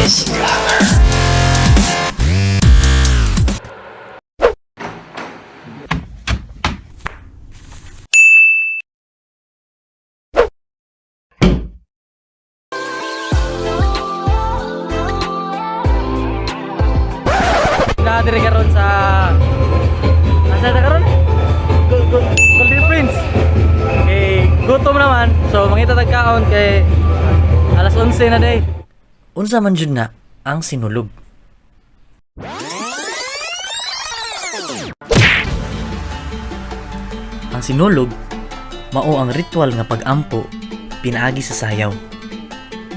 Dennis Vlogger. Nadiri karon sa asa ta karon? Golden Prince. Gutom naman. So mangita tagkaon kay alas 11 na day. Unsa man jud na ang sinulog? Ang sinulog mao ang ritual nga pag-ampo pinaagi sa sayaw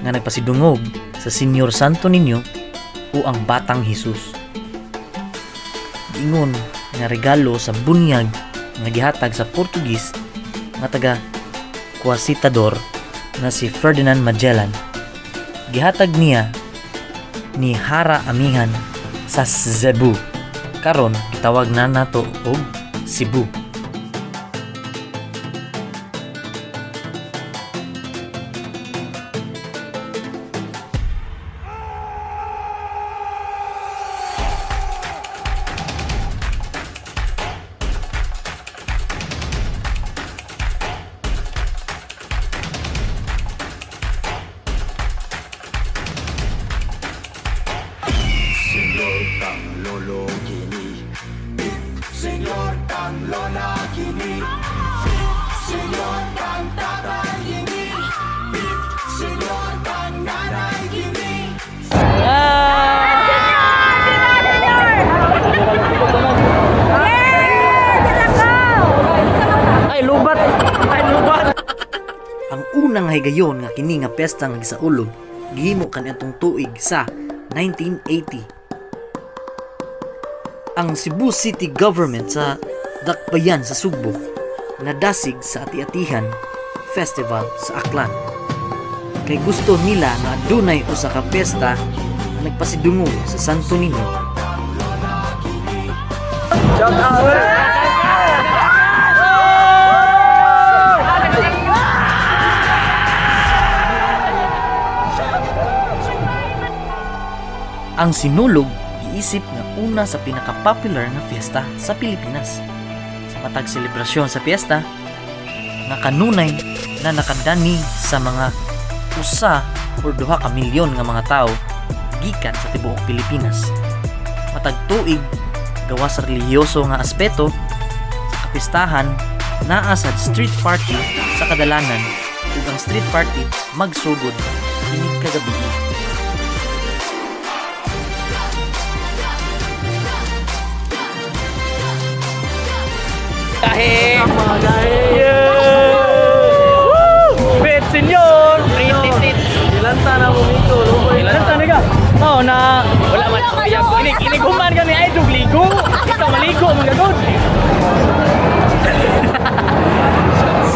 nga nagpasidungog sa Senyor Santo Niño o ang Batang Hesus. Ingon nga regalo sa bunyag nga gihatag sa Portugis nga taga Conquistador na si Ferdinand Magellan. Gihatag niya ni Hara Amihan sa Cebu. Karon gitawag na nato og Cebu. Señor kang lolo kini, Señor kang lola kini, Señor kang tatay kini, Señor kang nanay kini. Ay lubat. Ay lubat. Ang unang higayon nga kini nga piyesta nga gisaulog gihimo kaniadtong tuig sa 1980. Ang Cebu City Government sa Dakbayan sa Sugbo nadasig sa ati-atihan festival sa Aklan. Kay gusto nila nga adunay usa ka piyesta nga nagpasidungog sa Santo Niño. Shout out. Ang sinulog giisip nga una sa pinaka-popular nga fiesta sa Pilipinas. Sa matag selebrasyon sa fiesta nga kanunay na nakadani sa mga usa or 2 ka milyon nga mga tao gikan sa tibuok Pilipinas. Matag tuig gawa sa relihiyoso nga aspeto sa kapistahan naa sa street party sa kadalanan ug ang street party magsugod inig kagabi. Gahe! Mga gahe! Woo! Bet, senyor! Pretty. Ilanta na mo mito. Ilanta na ka? Oo na... Wala man. Iniguman kami ay dugligo. Ikaw maligo mo gagod.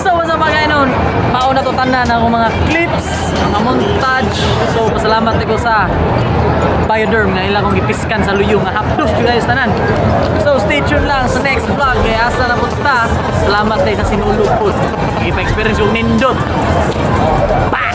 So, sa bagay nun, mauna to tanan ang mga clips, mga montage. So, pasalamat ko sa Bioderm na ilang kong ipiskan sa luyo nga hapdos ko guys tanan. So stay tuned lang sa next vlog kaya asa na punta. Salamat tayo sa sinulog po. Ipa-experience yung nindot. Pa!